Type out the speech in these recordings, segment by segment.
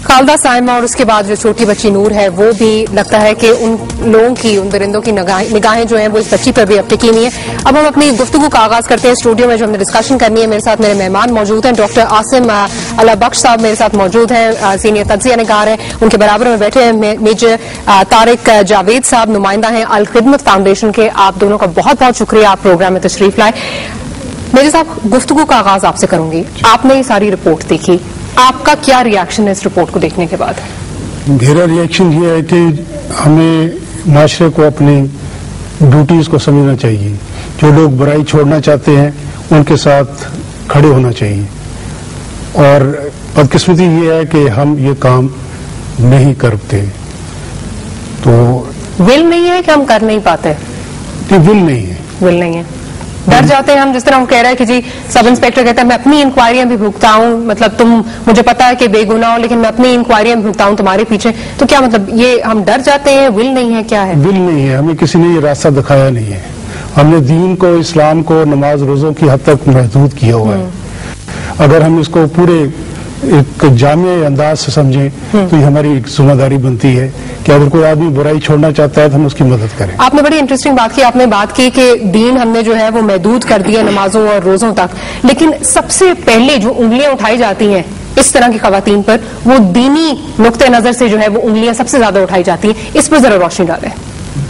خالدہ سائمہ اور اس کے بعد جو چھوٹی بچی نور ہے وہ بھی لگتا ہے کہ ان لوگوں کی ان درندوں کی نگاہیں جو ہیں وہ اس بچی پر بھی اب ٹکی ہوئی ہیں. اب ہم اپنی گفتگو کا آغاز کرتے ہیں اسٹوڈیو میں جو ہم نے ڈسکشن کرنی ہے. میرے ساتھ میرے مہمان موجود ہیں. ڈاکٹر عاصم اللہ بخش صاحب میرے ساتھ موجود ہیں, سینئر تجزیہ نگار ہیں. ان کے برابر میں بیٹھے ہیں میجر طارق جاوید صاحب, نمائندہ ہیں الخدمت فاؤنڈیشن کے. آپ دونوں کا بہت بہت شکریہ, آپ پروگرام میں تشریف لائے. میرے صاحب گفتگو کا آغاز آپ سے کروں گی. آپ نے یہ ساری رپورٹ دیکھی, آپ کا کیا ری ایکشن ہے اس رپورٹ کو دیکھنے کے بعد؟ میرا ری ایکشن یہ ہے کہ ہمیں معاشرے کو اپنی ڈیوٹیز کو سمجھنا چاہیے. جو لوگ برائی چھوڑنا چاہتے ہیں ان کے ساتھ کھڑے ہونا چاہیے. اور بدقسمتی یہ ہے کہ ہم یہ کام نہیں کرتے. تو ول نہیں ہے کہ ہم کر نہیں پاتے؟ ول نہیں ہے, ول نہیں ہے. ڈر جاتے ہیں ہم, جس طرح ہم کہہ رہے ہیں کہ جی سب انسپیکٹر کہتا ہے میں اپنی انکوائریاں بھی بھگتا ہوں, مطلب تم مجھے پتا ہے کہ بے گناہ ہو لیکن میں اپنی انکوائریاں بھی بھگتا ہوں تمہارے پیچھے. تو کیا مطلب یہ ہم ڈر جاتے ہیں, ول نہیں ہے, کیا ہے؟ ول نہیں ہے, ہمیں کسی نے یہ راستہ دکھایا نہیں ہے. ہم نے دین کو, اسلام کو نماز روزوں کی حد تک محدود کیا ہوا ہے. اگر ہم اس کو پورے ایک جامع انداز سے سمجھیں تو یہ ہماری ایک ذمہ داری بنتی ہے کہ اگر کوئی آدمی برائی چھوڑنا چاہتا ہے تو ہم اس کی مدد کریں. آپ نے بڑی انٹرسٹنگ بات کی. آپ نے بات کی کہ دین ہم نے جو ہے وہ محدود کر دیا نمازوں اور روزوں تک, لیکن سب سے پہلے جو انگلیاں اٹھائی جاتی ہیں اس طرح کی خواتین پر, وہ دینی نقطۂ نظر سے جو ہے وہ انگلیاں سب سے زیادہ اٹھائی جاتی ہیں. اس پر ذرا روشنی ڈالیں.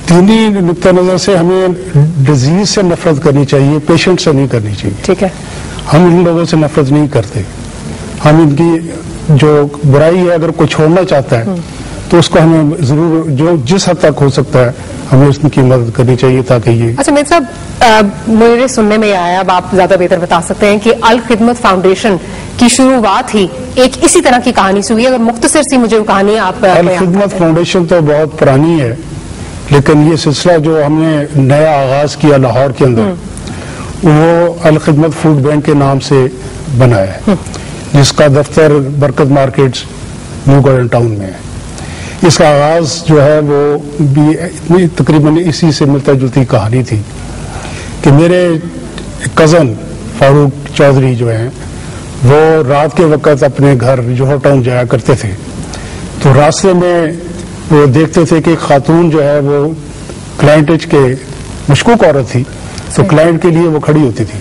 دینی نقطۂ نظر سے ہمیں ڈیزیز سے نفرت کرنی چاہیے, پیشنٹ سے نہیں کرنی چاہیے. ٹھیک ہے, ہم ان لوگوں سے نفرت نہیں کرتے. ہم ان کی جو برائی ہے اگر کوئی چھوڑنا چاہتا ہے تو اس کو ہمیں ضرور جو جس حد تک ہو سکتا ہے ہمیں اس کی مدد کرنی چاہیے تاکہ یہ. اچھا میرے صاحب, میرے سننے میں آیا, اب آپ زیادہ بہتر بتا سکتے ہیں کہ الخدمت فاؤنڈیشن کی شروعات ہی ایک اسی طرح کی کہانی سے ہوئی. اگر مختصر سی مجھے وہ کہانی آپ. الخدمت فاؤنڈیشن تو بہت پرانی ہے, لیکن یہ سلسلہ جو ہم نے نیا آغاز کیا لاہور کے اندر وہ الخدمت فوڈ بینک کے نام سے بنا ہے, جس کا دفتر برکت مارکیٹس نیو گارڈن ٹاؤن میں ہے. اس کا آغاز جو ہے وہ بھی تقریباً اسی سے ملتا جلتی کہانی تھی کہ میرے کزن فاروق چودھری جو ہیں وہ رات کے وقت اپنے گھر جوہر ٹاؤن جایا کرتے تھے. تو راستے میں وہ دیکھتے تھے کہ خاتون جو ہے وہ کلائنٹ کے مشکوک عورت تھی, تو کلائنٹ کے لیے وہ کھڑی ہوتی تھی.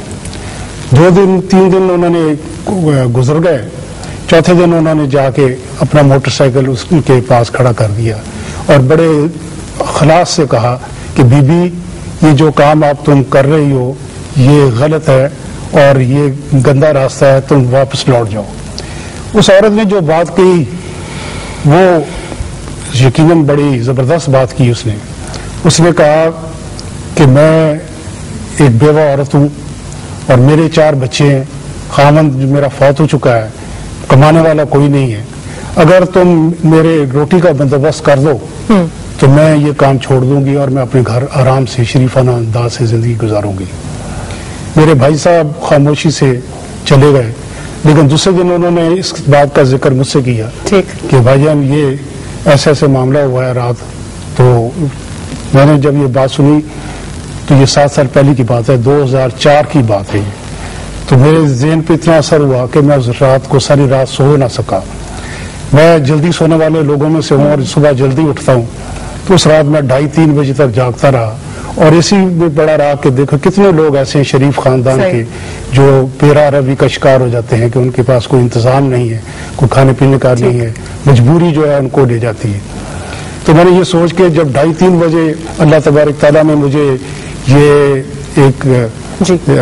2 دن 3 دن انہوں نے گزر گئے. چوتھے دن انہوں نے جا کے اپنا موٹر سائیکل اس کے پاس کھڑا کر دیا اور بڑے خلاص سے کہا کہ بی بی یہ جو کام آپ تم کر رہی ہو یہ غلط ہے اور یہ گندا راستہ ہے, تم واپس لوٹ جاؤ. اس عورت نے جو بات کہی وہ یقیناً بڑی زبردست بات کی. اس نے کہا کہ میں ایک بیوہ عورت ہوں اور میرے 4 بچے ہیں, خاوند میرا فوت ہو چکا ہے, کمانے والا کوئی نہیں ہے. اگر تم میرے روٹی کا بندوبست کر دو تو میں یہ کام چھوڑ دوں گی اور میں اپنے گھر آرام سے شریفانہ انداز سے زندگی گزاروں گی. میرے بھائی صاحب خاموشی سے چلے گئے, لیکن دوسرے دن انہوں نے اس بات کا ذکر مجھ سے کیا کہ بھائی جان یہ ایسے ایسے معاملہ ہوا ہے رات. تو میں نے جب یہ بات سنی تو یہ 7 سال پہلے کی بات ہے, 2004 کی بات ہے. تو میرے ذہن پہ اتنا اثر ہوا کہ میں اس رات کو ساری رات سو نہ سکا. میں جلدی سونے والے لوگوں میں سے ہوں اور صبح جلدی اٹھتا ہوں, تو اس رات میں 2:30-3 بجے تک جاگتا رہا. اور اسی میں بڑا رہا کہ دیکھو کتنے لوگ ایسے ہیں شریف خاندان کے جو پیرا روی کا شکار ہو جاتے ہیں کہ ان کے پاس کوئی انتظام نہیں ہے, کوئی کھانے پینے کا نہیں ہے, مجبوری جو ہے ان کو لے جاتی ہے. تو میں نے یہ سوچ کے جب 2:30-3 بجے اللہ تبارک تعالیٰ نے مجھے یہ ایک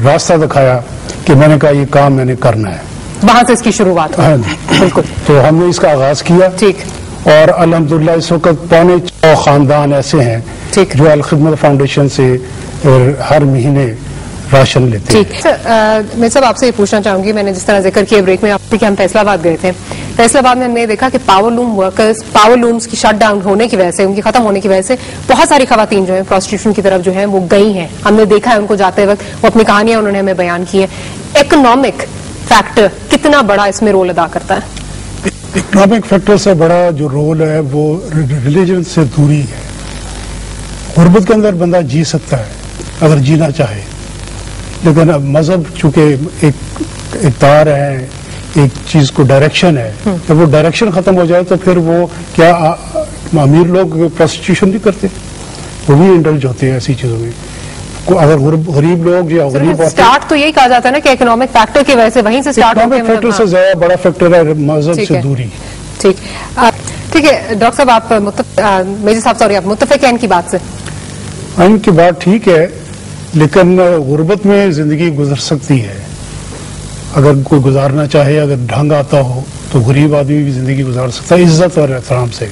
راستہ دکھایا کہ میں نے کہا یہ کام میں نے کرنا ہے, وہاں سے اس کی شروعات. بالکل. تو ہم نے اس کا آغاز کیا. ٹھیک. اور الحمدللہ اس وقت 1.25 خاندان ایسے ہیں جو الخدمت فاؤنڈیشن سے ہر مہینے راشن لیتے ہیں. میں سب آپ سے یہ پوچھنا چاہوں گی, میں نے جس طرح ذکر کیا بریک میں آپ کہ ہم فیصل آباد گئے تھے. فیصل آباد میں ہم نے دیکھا کہ power loom workers, power looms کی شٹ ڈاؤن ہونے کی وجہ سے, ان کی ختم ہونے کی وجہ سے بہت ساری خواتین جو ہیں پروسٹیٹیوشن کی طرف جو ہیں وہ گئی ہیں. ہم نے دیکھا ہے ان کو جاتے وقت, وہ اپنی کہانیاں انہوں نے ہمیں بیان کی ہیں. اکنامک فیکٹر کتنا بڑا اس میں رول ادا کرتا ہے؟ اکنامک فیکٹر سے بڑا جو رول ہے وہ ریلیجن سے دوری ہے. غربت کے اندر بندہ جی سکتا ہے اگر جینا چاہے, لیکن اب مذہب چونکہ ایک تار ہے ایک چیز کو ڈائریکشن ہے. جب وہ ڈائریکشن ختم ہو جائے تو پھر وہ کیا امیر لوگ پروسٹیٹیوشن نہیں کرتے؟ وہ بھی انڈلج ہوتے ہیں ایسی چیزوں میں. اگر غریب لوگ یا غریب اسٹارٹ تو یہی کہا جاتا ہے نا کہ اکنامک فیکٹر کی وجہ سے وہیں سے اسٹارٹ ہوتے ہیں. اکنامک فیکٹر سے زیادہ بڑا فیکٹر ہے مذہب سے دوری. ٹھیک ہے ڈاکٹر صاحب، آپ میجر صاحب سوری آپ متفق ہیں ان کی بات سے؟ ان کی بات ٹھیک ہے، لیکن غربت میں زندگی گزر سکتی ہے. اگر کوئی گزارنا چاہے، اگر ڈھنگ آتا ہو تو غریب آدمی بھی زندگی گزار سکتا ہے عزت اور احترام سے.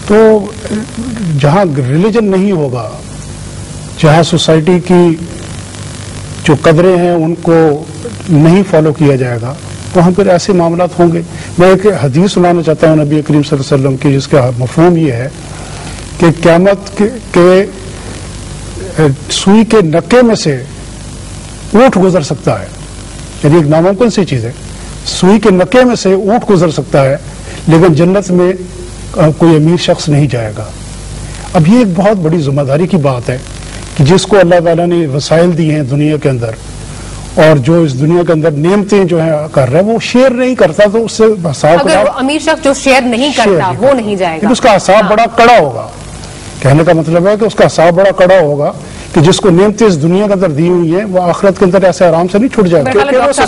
تو جہاں ریلیجن نہیں ہوگا، جہاں سوسائٹی کی جو قدریں ہیں ان کو نہیں فالو کیا جائے گا، وہاں پھر ایسے معاملات ہوں گے. میں ایک حدیث سنانا چاہتا ہوں نبی کریم صلی اللہ علیہ وسلم کی، جس کا مفہوم یہ ہے کہ قیامت کے سوئی کے نکے میں سے اونٹ گزر سکتا ہے. یعنی ایک ناممکن سی چیز ہے، سوئی کے نکے میں سے اونٹ گزر سکتا ہے، لیکن جنت میں کوئی امیر شخص نہیں جائے گا. اب یہ ایک بہت بڑی ذمہ داری کی بات ہے کہ جس کو اللہ تعالیٰ نے وسائل دی ہیں دنیا کے اندر، اور جو اس دنیا کے اندر نعمتیں جو ہیں کر رہا ہے، وہ شیئر نہیں کرتا تو اس سے حساب اگر امیر شخص جو شیئر نہیں کرتا وہ نہیں جائے گا، اس کا حساب بڑا کڑا ہوگا. کہنے کا مطلب ہے کہ اس کا حساب بڑا کڑا ہوگا کہ جس کو نعمتیں اس دنیا کے اندر دی ہوئی ہیں وہ آخرت کے اندر ایسے آرام سے نہیں چھوٹ جائے گا.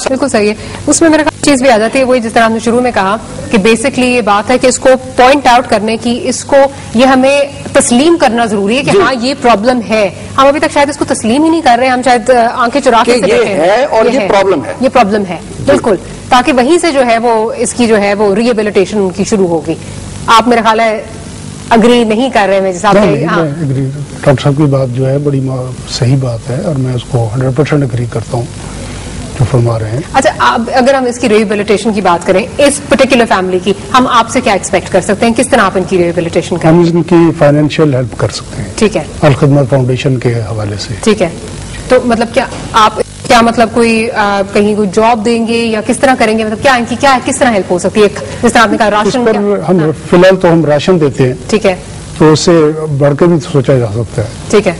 بالکل صحیح ہے. اس میں میرے خیال چیز بھی آ جاتی ہے وہی جس طرح ہم نے شروع میں کہا کہ بیسکلی یہ بات ہے کہ اس کو پوائنٹ آؤٹ کرنے کی، اس کو یہ ہمیں تسلیم کرنا ضروری ہے کہ ہاں یہ پرابلم ہے. ہم ابھی تک شاید اس کو تسلیم ہی نہیں کر رہے، ہم شاید آنکھیں چرا کے یہ پرابلم ہے. بالکل، تاکہ وہیں سے جو ہے وہ اس کی جو ہے وہ ری ایبلیٹیشن ان کی شروع ہوگی. آپ میرا خیال ہے اگری نہیں کر رہے ہیں؟ ڈاکٹر صاحب کی بات جو ہے بڑی صحیح بات ہے اور میں اس کو 100% اگری کرتا ہوں جو فرما رہے ہیں. اچھا، اگر ہم اس کی ریہیبلیٹیشن کی بات کریں اس پرٹیکولر فیملی کی، ہم آپ سے کیا ایکسپیکٹ کر سکتے ہیں؟ کس طرح آپ ان کی ریہیبلیٹیشن کریں؟ ہم ان کی فائنینشیل ہیلپ کر سکتے ہیں. ٹھیک ہے، الخدمت فاؤنڈیشن کے حوالے سے. ٹھیک ہے، تو مطلب کیا مطلب کوئی کہیں کوئی جاب دیں گے یا کس طرح کریں گے؟ مطلب کیا ان کی کس طرح ہیلپ ہو سکتی ہے؟ جس طرح آپ نے کہا راشن، ہم فی الحال تو ہم راشن دیتے ہیں. ٹھیک ہے، تو اس سے بڑھ کے بھی سوچا جا سکتا ہے. ٹھیک ہے،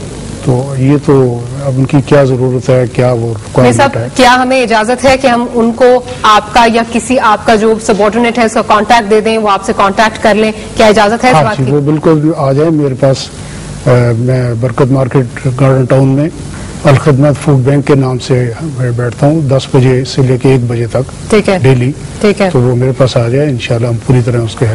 تو یہ تو اب ان کی کیا ضرورت ہے، کیا وہ ریکوائرمنٹ ہے. کیا ہمیں اجازت ہے کہ ہم ان کو آپ کا یا کسی آپ کا جو سبارڈینیٹ ہے اس کا کانٹیکٹ دے دیں، وہ آپ سے کانٹیکٹ کر لیں؟ کیا اجازت ہے اس بات کی؟ وہ بالکل آ جائیں میرے پاس. میں برکت مارکیٹ گارڈن ٹاؤن میں الخدمت فوڈ بینک کے نام سے میں بیٹھتا ہوں 10 بجے سے لے کے 1 بجے تک. ٹھیک ہے، ڈیلی. ٹھیک ہے، تو وہ میرے پاس آ جائے، انشاءاللہ ہم پوری طرح اس کے